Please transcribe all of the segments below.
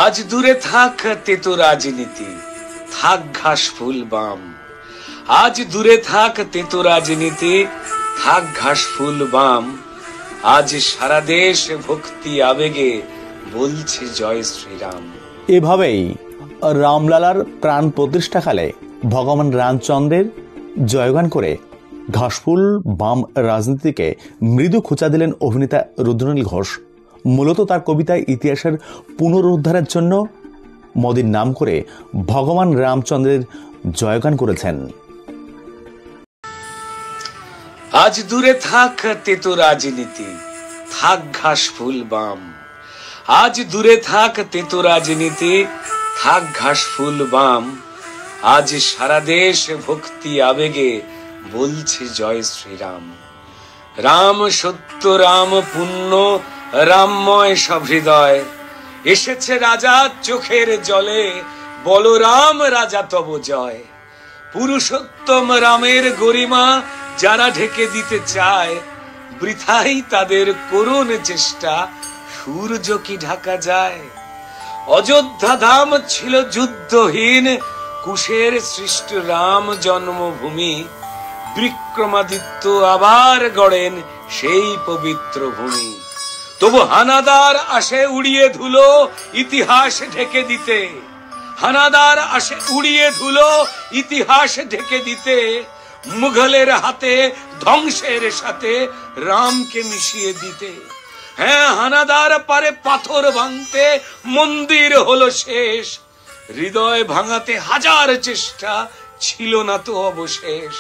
আজ দূরে থাক তেতো রাজনীতি, থাক ঘাস ফুল বাম। আজ দূরে থাক তেতো রাজনীতি, থাক ঘাস ফুল বাম। আজ সারা দেশ ভক্তি আবেগে বলছে জয় শ্রীরাম। এভাবেই রামলালার প্রাণ প্রতিষ্ঠাকালে ভগবান রামচন্দ্রের জয়গান করে ঘাসফুল বাম রাজনীতিকে মৃদু খোঁচা দিলেন অভিনেতা রুদ্রনীল ঘোষ। মূলত তার কবিতায় ইতিহাসের পুনরুদ্ধারের জন্য মোদির নাম করে ভগবান রামচন্দ্রের জয়গান করেছেন। আজ দূরে থাক তেতো রাজনীতি, থাক ঘাস ফুল বাম। আজ দূরে থাক তেতো রাজনীতি, থাক ঘাস ফুল বাম। আজ সারা দেশ ভক্তি আবেগে বলছে জয় শ্রীরাম। রাম সত্য, রাম পুণ্য, রামময় সহৃদয়। এসেছে রাজা চোখের জলে, বলরাম রাজা তব জয়। পুরুষোত্তম রামের গরিমা যারা ঢেকে দিতে চায়, বৃথাই তাদের করুণ চেষ্টা, সূর্য কি ঢাকা যায়। অযোধ্যা ধাম ছিল যুদ্ধহীন, কুশের সৃষ্ট রাম জন্মভূমি। বিক্রমাদিত্য আবার গড়েন সেই পবিত্র ভূমি। তবু হানাদার আসে উড়িয়ে ধুলো ইতিহাস ঢেকে দিতে। হানাদার আসে উড়িয়ে ধুলো ইতিহাস ঢেকে দিতে। মুঘলের হাতে ধ্বংসের সাথে রামকে মিশিয়ে দিতে। হ্যাঁ, হানাদার পারে পাথর ভাঙতে, মন্দির হলো শেষ। হৃদয় ভাঙাতে হাজার চেষ্টা, ছিল না তো অবশেষ।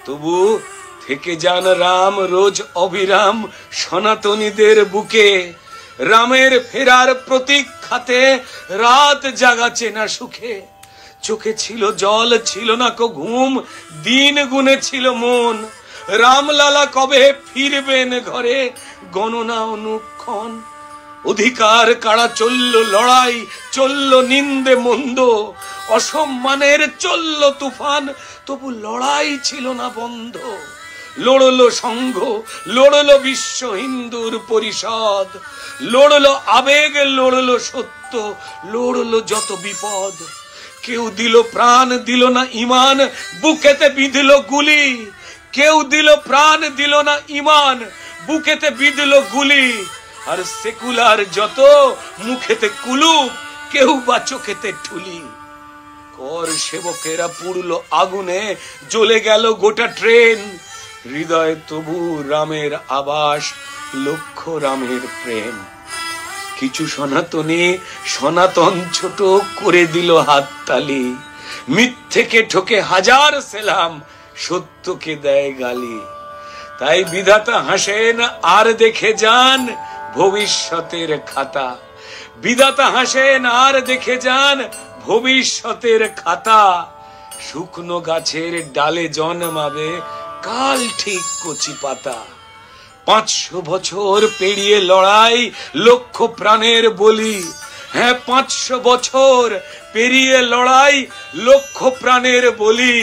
তবু থেকে যান রাম রোজ অবিরাম সনাতনীদের বুকে। রামের ফেরার প্রতীক্ষাতে রাত জাগাচ্ছে না সুখে। চোখে ছিল জল, ছিল না কো ঘুম, দিন গুনে ছিল মন। রামলালা কবে ফিরবেন ঘরে, গণনা অনুক্ষণ। অধিকার কাড়া চলল লড়াই, চলল নিন্দে মন্দ। অসম্মানের চলল তুফান, তবু লড়াই ছিল না বন্ধ। লড়লো সংঘ, লড়লো বিশ্ব হিন্দুর পরিষদ। লড়লো আবেগ, লড়লো সত্য, লড়লো যত বিপদ। কেউ দিল প্রাণ, দিল না ইমান, বুকেতে বিঁধল গুলি। কেউ দিল প্রাণ, দিল না ইমান, বুকেতে বিঁধল গুলি। আর সেকুলার যত মুখেতে কুলুপ, কেউ বা চোখেতে ঠুলি। কর সেবকেরা পুড়লো আগুনে, জ্বলে গেল গোটা ট্রেন। হৃদয় তবু রামের আবাস, লক্ষ্য রামের প্রেম। কিছু সনাতনী সনাতন ছোট করে দিল হাততালি। মিথ্যেকে ঠকে হাজার সেলাম, সত্যকে দেয় গালি। তাই বিধাতা হাসেন আর দেখে যান ভবিষ্যতের খাতা। বিধাতা হাসেন আর দেখে যান ভবিষ্যতের খাতা। শুকনো গাছের ডালে জন্মাবে কাল ঠিক কচি পাতা। 500 বছর পেরিয়ে লড়াই, লক্ষ প্রাণের বলি। হ্যাঁ, 500 বছর পেরিয়ে লড়াই, লক্ষ প্রাণের বলি।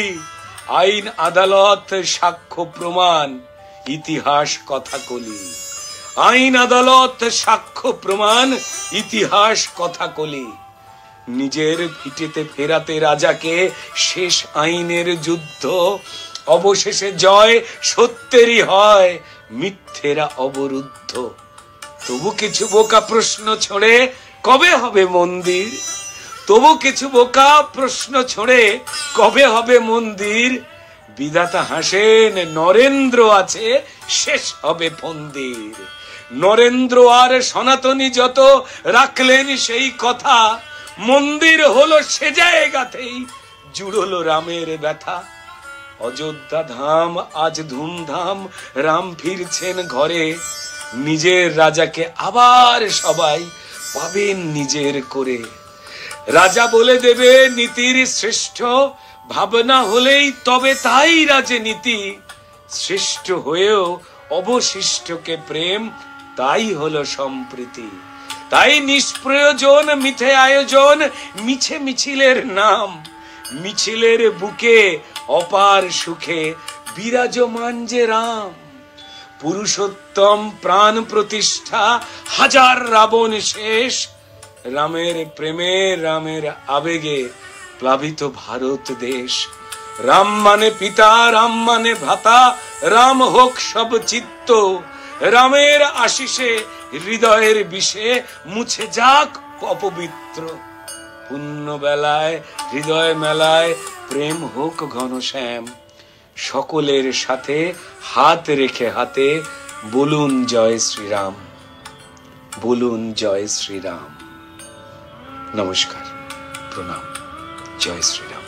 আইন আদালত সাক্ষ্য প্রমাণ, ইতিহাস কথা কলি। আইন আদালত সাক্ষ্য প্রমাণ, ইতিহাস কথা কলি। নিজের ভিটেতে ফেরাতে রাজাকে শেষ আইনের যুদ্ধ। অবশেষে জয় সত্যেরই হয়, মিথ্যেরা অবরুদ্ধ। তবু কিছু বোকা প্রশ্ন ছড়ে, কবে হবে মন্দির? তবু কিছু বোকা প্রশ্ন ছড়ে, কবে হবে মন্দির? বিধাতা হাসেন, নরেন্দ্র আছে, শেষ হবে ফন্দির। নরেন্দ্র আর সনাতনী যত রাখলেন সেই কথা। মন্দির হলো সে জায়গাতেই জুড়লো রামের ব্যথা। অযোধ্যা ধাম আজ ধুমধাম, রাম ফিরছেন ঘরে। নিজের রাজাকে আবার সবাই পাবেন নিজের করে। রাজা বলে দেবে নীতির শ্রেষ্ঠ, ভাবনা হলেই তবে তাই রাজনীতি। শ্রেষ্ঠ হয়েও অবশিষ্টকে প্রেম, তাই হলো সম্প্রীতি। তাই নিষ্প্রয়োজন মিথ্যে আয়োজন, মিছে মিছিলের নাম। মিছিলের বুকে অপার সুখে বিরাজমান যে রাম। পুরুষোত্তম প্রাণ প্রতিষ্ঠা, হাজার রাবণ শেষ। রামের প্রেমে রামের আবেগে প্লাবিত ভারত দেশ। রাম মানে পিতা, রাম মানে ভ্রাতা, রাম হোক সব চিত্ত। রামের আশিসে হৃদয়ের বিষে মুছে যাক অপবিত্র। পুণ্য বেলায় হৃদয় মেলায় প্রেম হোক ঘনশ্যাম। সকলের সাথে হাত রেখে হাতে বলুন জয় শ্রীরাম, বলুন জয় শ্রীরাম। নমস্কার, প্রণাম, জয় শ্রীরাম।